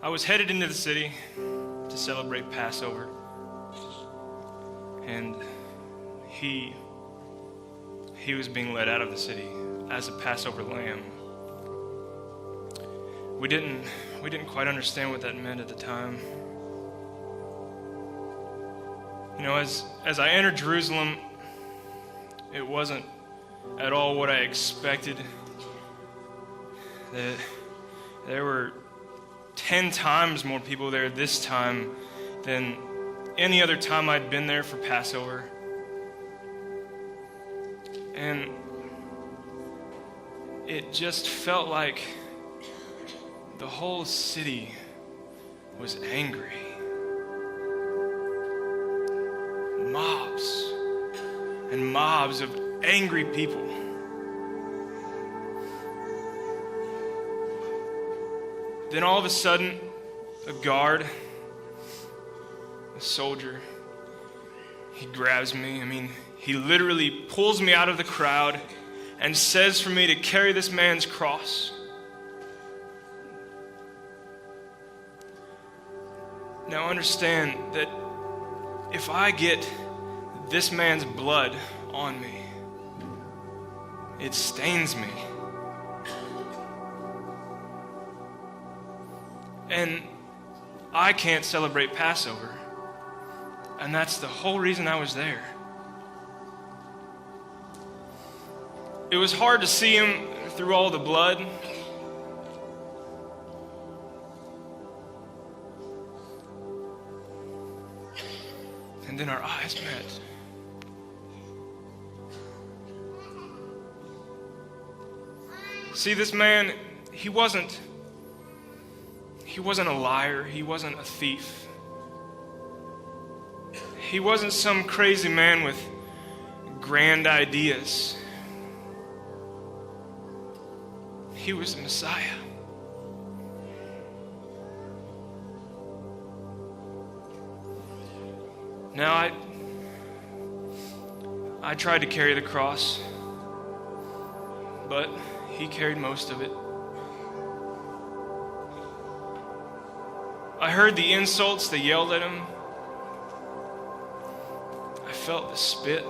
I was headed into the city to celebrate Passover, and he was being led out of the city as a Passover lamb. We didn't quite understand what that meant at the time. You know, as I entered Jerusalem, it wasn't at all what I expected. There were 10 times more people there this time than any other time I'd been there for Passover. And it just felt like the whole city was angry. Mobs and mobs of angry people. Then all of a sudden, a guard, a soldier, he grabs me. He literally pulls me out of the crowd and says for me to carry this man's cross. Now understand that if I get this man's blood on me, it stains me. And I can't celebrate Passover. And that's the whole reason I was there. It was hard to see him through all the blood. And then our eyes met. See, this man, he wasn't a liar. He wasn't a thief. He wasn't some crazy man with grand ideas. He was the Messiah. Now, I tried to carry the cross, but he carried most of it. I heard the insults they yelled at him. I felt the spit.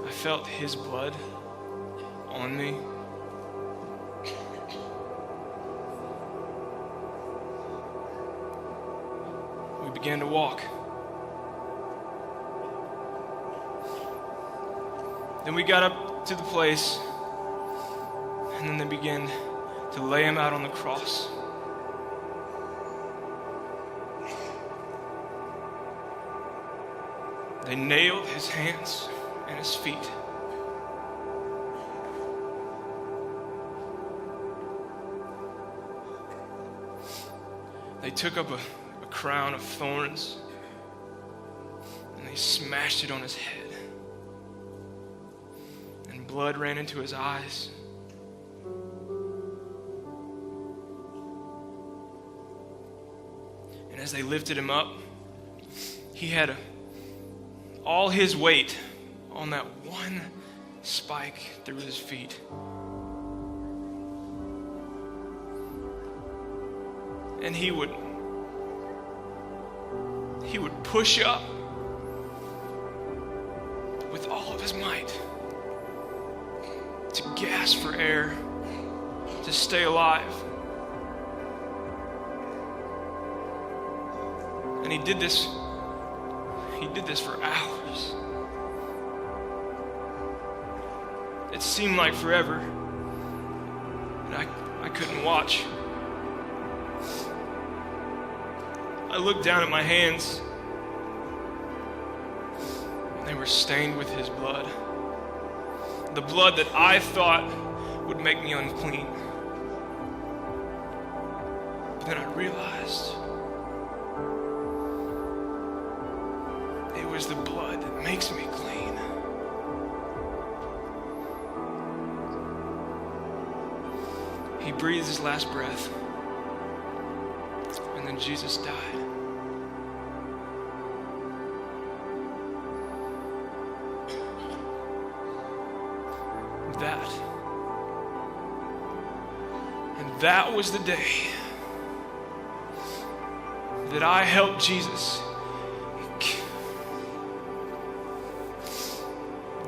I felt his blood on me. We began to walk. Then we got up to the place, and then they began to lay him out on the cross. They nailed his hands and his feet. They took up a crown of thorns and they smashed it on his head. And blood ran into his eyes. And as they lifted him up, he had all his weight on that one spike through his feet. And he would push up with all of his might to gasp for air, to stay alive. And he did this for hours. It seemed like forever, and I couldn't watch. I looked down at my hands, and they were stained with his blood. The blood that I thought would make me unclean. But then I realized it was the blood that makes me clean. He breathed his last breath, and then Jesus died. And that was the day that I helped Jesus.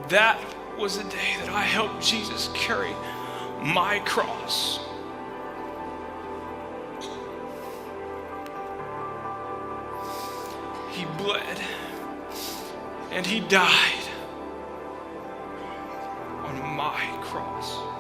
That was the day that I helped Jesus carry my cross. He bled and he died on my cross.